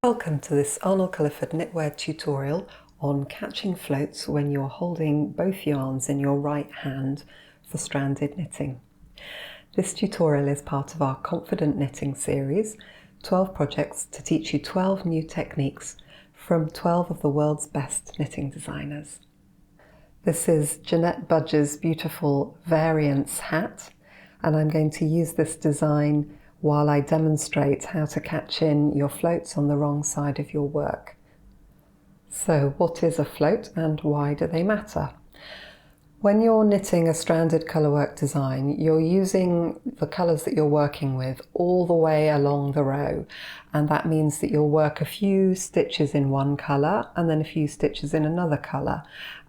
Welcome to this Arnold Culliford knitwear tutorial on catching floats when you're holding both yarns in your right hand for stranded knitting. This tutorial is part of our Confident Knitting series, 12 projects to teach you 12 new techniques from 12 of the world's best knitting designers. This is Janette Budge's beautiful Variance Hat, and I'm going to use this design while I demonstrate how to catch in your floats on the wrong side of your work. So what is a float and why do they matter? When you're knitting a stranded colourwork design, you're using the colours that you're working with all the way along the row, and that means that you'll work a few stitches in one colour and then a few stitches in another colour,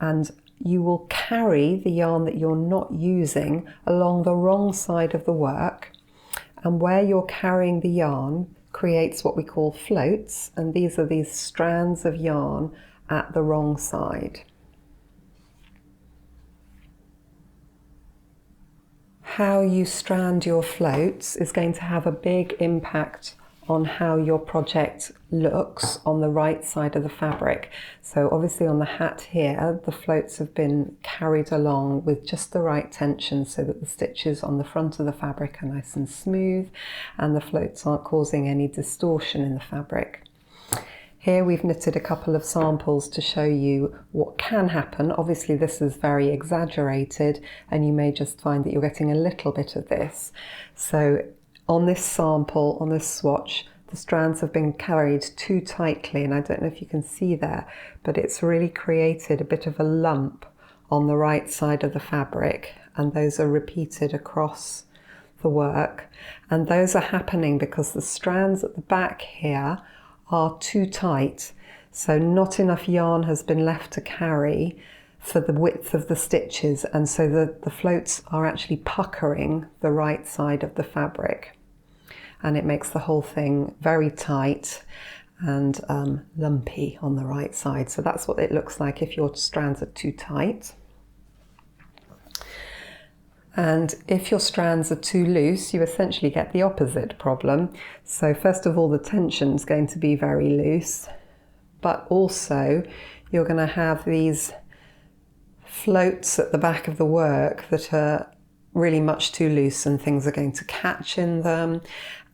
and you will carry the yarn that you're not using along the wrong side of the work. And where you're carrying the yarn creates what we call floats, and these are these strands of yarn at the wrong side. How you strand your floats is going to have a big impact on how your project looks on the right side of the fabric. So obviously on the hat here, the floats have been carried along with just the right tension so that the stitches on the front of the fabric are nice and smooth and the floats aren't causing any distortion in the fabric. Here we've knitted a couple of samples to show you what can happen. Obviously this is very exaggerated and you may just find that you're getting a little bit of this. So on this sample, on this swatch, the strands have been carried too tightly, and I don't know if you can see there, but it's really created a bit of a lump on the right side of the fabric, and those are repeated across the work. And those are happening because the strands at the back here are too tight, so not enough yarn has been left to carry for the width of the stitches, and so the floats are actually puckering the right side of the fabric. And it makes the whole thing very tight and lumpy on the right side. So that's what it looks like if your strands are too tight. And if your strands are too loose, you essentially get the opposite problem. So first of all, the tension is going to be very loose, but also you're going to have these floats at the back of the work that are really much too loose and things are going to catch in them.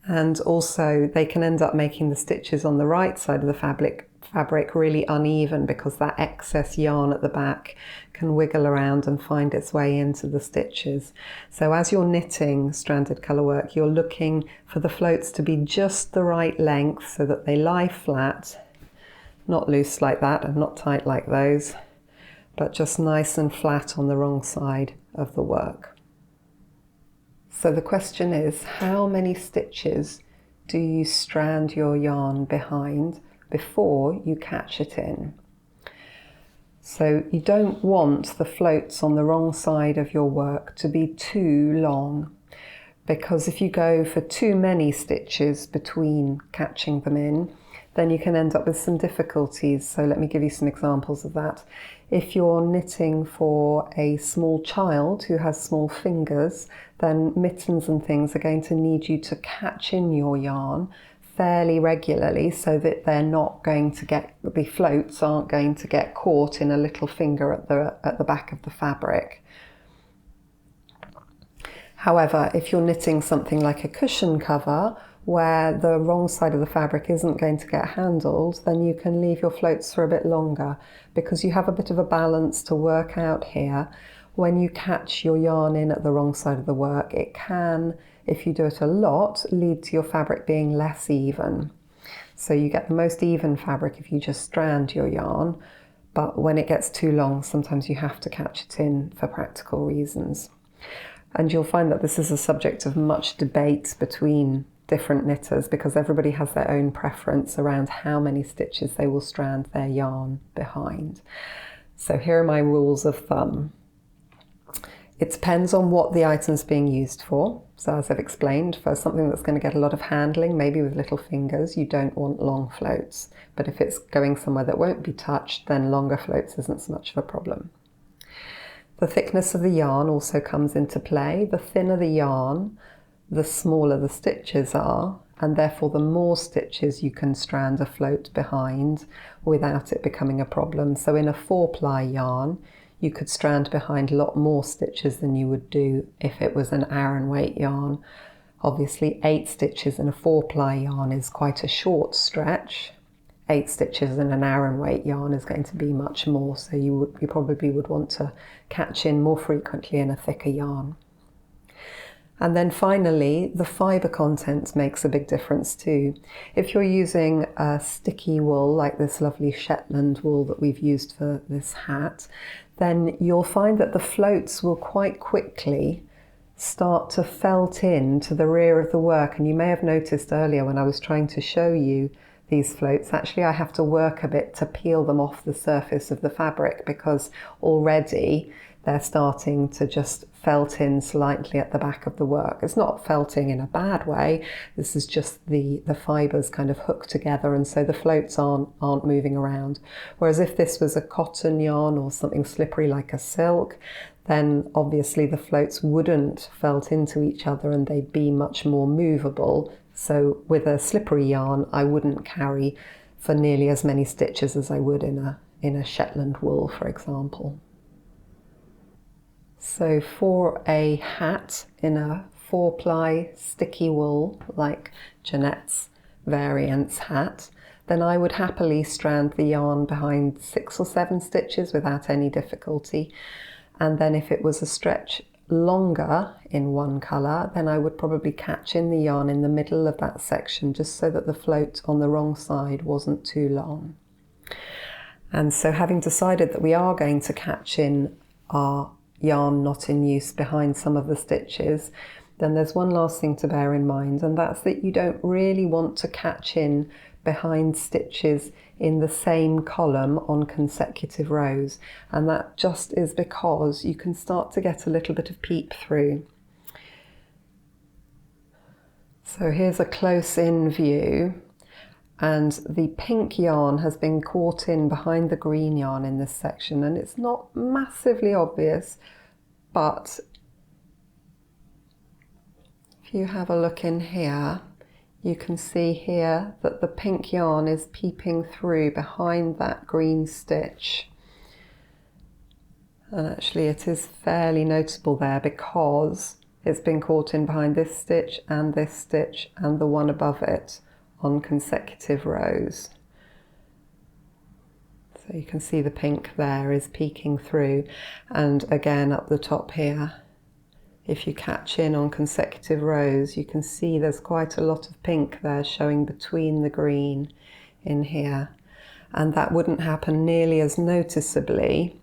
And also they can end up making the stitches on the right side of the fabric really uneven because that excess yarn at the back can wiggle around and find its way into the stitches. So as you're knitting stranded colourwork, you're looking for the floats to be just the right length so that they lie flat, not loose like that and not tight like those, but just nice and flat on the wrong side of the work. So the question is, how many stitches do you strand your yarn behind before you catch it in? So you don't want the floats on the wrong side of your work to be too long, because if you go for too many stitches between catching them in, then you can end up with some difficulties. So let me give you some examples of that. If you're knitting for a small child who has small fingers, then mittens and things are going to need you to catch in your yarn fairly regularly so that they're not going to get, the floats aren't going to get caught in a little finger at the back of the fabric. However, if you're knitting something like a cushion cover, where the wrong side of the fabric isn't going to get handled, then you can leave your floats for a bit longer because you have a bit of a balance to work out here. When you catch your yarn in at the wrong side of the work, it can, if you do it a lot, lead to your fabric being less even. So you get the most even fabric if you just strand your yarn, but when it gets too long, sometimes you have to catch it in for practical reasons. And you'll find that this is a subject of much debate between different knitters because everybody has their own preference around how many stitches they will strand their yarn behind. So here are my rules of thumb. It depends on what the item's being used for. So as I've explained, for something that's going to get a lot of handling, maybe with little fingers, you don't want long floats. But if it's going somewhere that won't be touched, then longer floats isn't so much of a problem. The thickness of the yarn also comes into play. The thinner the yarn, the smaller the stitches are, and therefore the more stitches you can strand a float behind without it becoming a problem. So in a 4-ply yarn, you could strand behind a lot more stitches than you would do if it was an Aran weight yarn. Obviously 8 stitches in a 4-ply yarn is quite a short stretch. 8 stitches in an Aran weight yarn is going to be much more, so you probably would want to catch in more frequently in a thicker yarn. And then finally, the fibre content makes a big difference too. If you're using a sticky wool, like this lovely Shetland wool that we've used for this hat, then you'll find that the floats will quite quickly start to felt in to the rear of the work. And you may have noticed earlier when I was trying to show you these floats, actually I have to work a bit to peel them off the surface of the fabric, because already they're starting to just felt in slightly at the back of the work. It's not felting in a bad way, this is just the fibres kind of hooked together, and so the floats aren't moving around. Whereas if this was a cotton yarn or something slippery like a silk, then obviously the floats wouldn't felt into each other and they'd be much more movable. So with a slippery yarn, I wouldn't carry for nearly as many stitches as I would in a Shetland wool, for example. So for a hat in a 4-ply sticky wool, like Janette's Variance Hat, then I would happily strand the yarn behind 6 or 7 stitches without any difficulty. And then if it was a stretch longer in one colour, then I would probably catch in the yarn in the middle of that section, just so that the float on the wrong side wasn't too long. And so having decided that we are going to catch in our yarn not in use behind some of the stitches, then there's one last thing to bear in mind, and that's that you don't really want to catch in behind stitches in the same column on consecutive rows, and that just is because you can start to get a little bit of peep through. So here's a close-in view, and the pink yarn has been caught in behind the green yarn in this section, and it's not massively obvious, but if you have a look in here, you can see here that the pink yarn is peeping through behind that green stitch. And actually it is fairly noticeable there because it's been caught in behind this stitch and the one above it on consecutive rows. So you can see the pink there is peeking through, and again up the top here, if you catch in on consecutive rows, you can see there's quite a lot of pink there showing between the green in here. And that wouldn't happen nearly as noticeably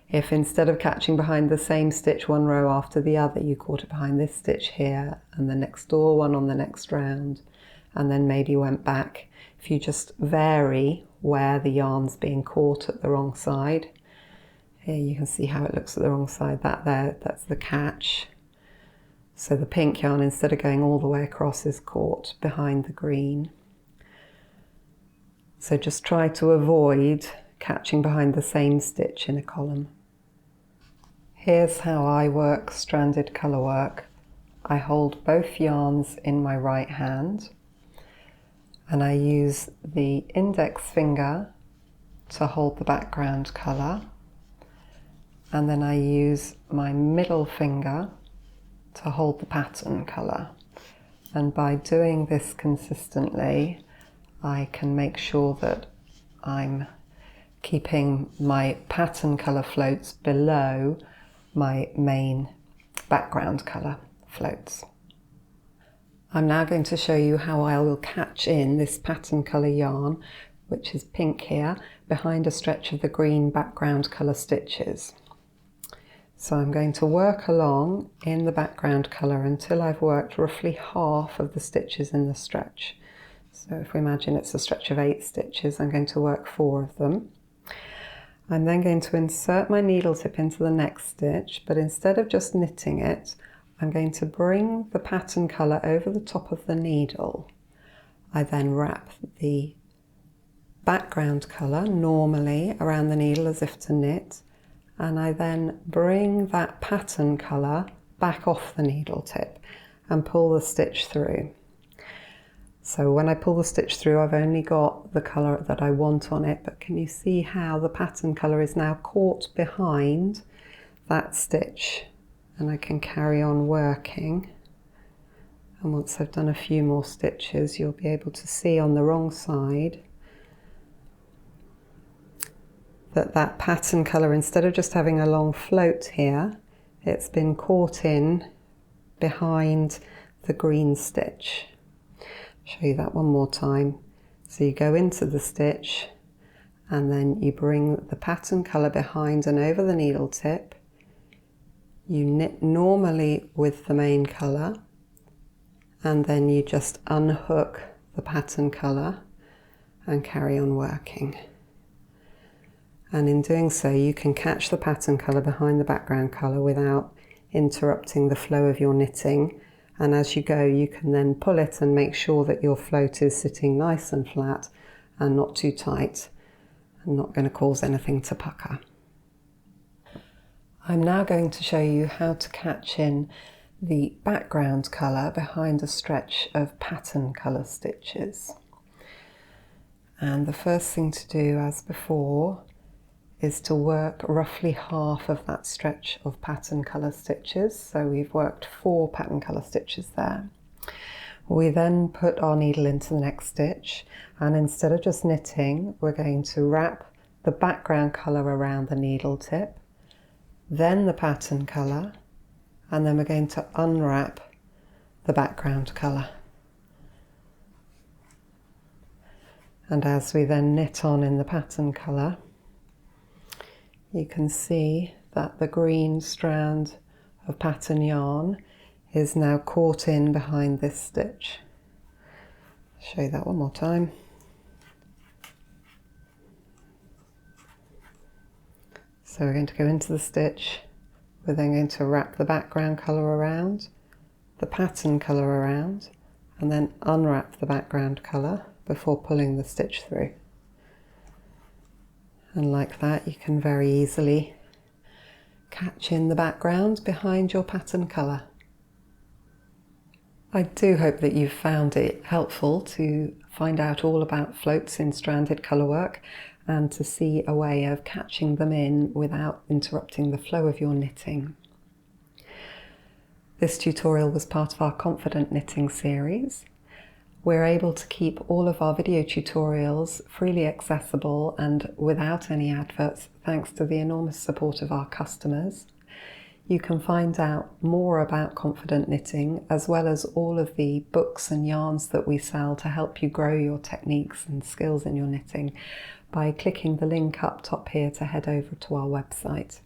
if instead of catching behind the same stitch one row after the other, you caught it behind this stitch here and the next door one on the next round, and then maybe went back. If you just vary where the yarn's being caught at the wrong side. Here you can see how it looks at the wrong side. That's the catch. So the pink yarn, instead of going all the way across, is caught behind the green. So just try to avoid catching behind the same stitch in a column. Here's how I work stranded colour work. I hold both yarns in my right hand, and I use the index finger to hold the background colour, and then I use my middle finger to hold the pattern colour. And by doing this consistently, I can make sure that I'm keeping my pattern colour floats below my main background colour floats. I'm now going to show you how I will catch in this pattern colour yarn, which is pink here, behind a stretch of the green background colour stitches. So I'm going to work along in the background colour until I've worked roughly half of the stitches in the stretch. So if we imagine it's a stretch of 8 stitches, I'm going to work 4 of them. I'm then going to insert my needle tip into the next stitch, but instead of just knitting it, I'm going to bring the pattern colour over the top of the needle. I then wrap the background colour normally around the needle as if to knit, and I then bring that pattern colour back off the needle tip and pull the stitch through. So when I pull the stitch through, I've only got the colour that I want on it, but can you see how the pattern colour is now caught behind that stitch? And I can carry on working. And once I've done a few more stitches, you'll be able to see on the wrong side that that pattern colour, instead of just having a long float here, it's been caught in behind the green stitch. Show you that one more time. So you go into the stitch and then you bring the pattern colour behind and over the needle tip. You knit normally with the main colour and then you just unhook the pattern colour and carry on working. And in doing so, you can catch the pattern colour behind the background colour without interrupting the flow of your knitting. And as you go, you can then pull it and make sure that your float is sitting nice and flat and not too tight and not going to cause anything to pucker. I'm now going to show you how to catch in the background colour behind a stretch of pattern colour stitches. And the first thing to do, as before, is to work roughly half of that stretch of pattern colour stitches. So we've worked 4 pattern colour stitches there. We then put our needle into the next stitch, and instead of just knitting, we're going to wrap the background colour around the needle tip, then the pattern colour, and then we're going to unwrap the background colour. And as we then knit on in the pattern colour, you can see that the green strand of pattern yarn is now caught in behind this stitch. I'll show you that one more time. So we're going to go into the stitch, we're then going to wrap the background colour around, the pattern colour around, and then unwrap the background colour before pulling the stitch through. And like that, you can very easily catch in the background behind your pattern colour. I do hope that you've found it helpful to find out all about floats in stranded colourwork and to see a way of catching them in without interrupting the flow of your knitting. This tutorial was part of our Confident Knitting series. We're able to keep all of our video tutorials freely accessible and without any adverts, thanks to the enormous support of our customers. You can find out more about Confident Knitting, as well as all of the books and yarns that we sell to help you grow your techniques and skills in your knitting, by clicking the link up top here to head over to our website.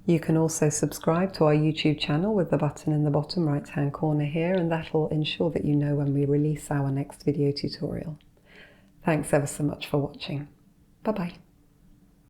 You can also subscribe to our YouTube channel with the button in the bottom right hand corner here, and that will ensure that you know when we release our next video tutorial. Thanks ever so much for watching. Bye bye.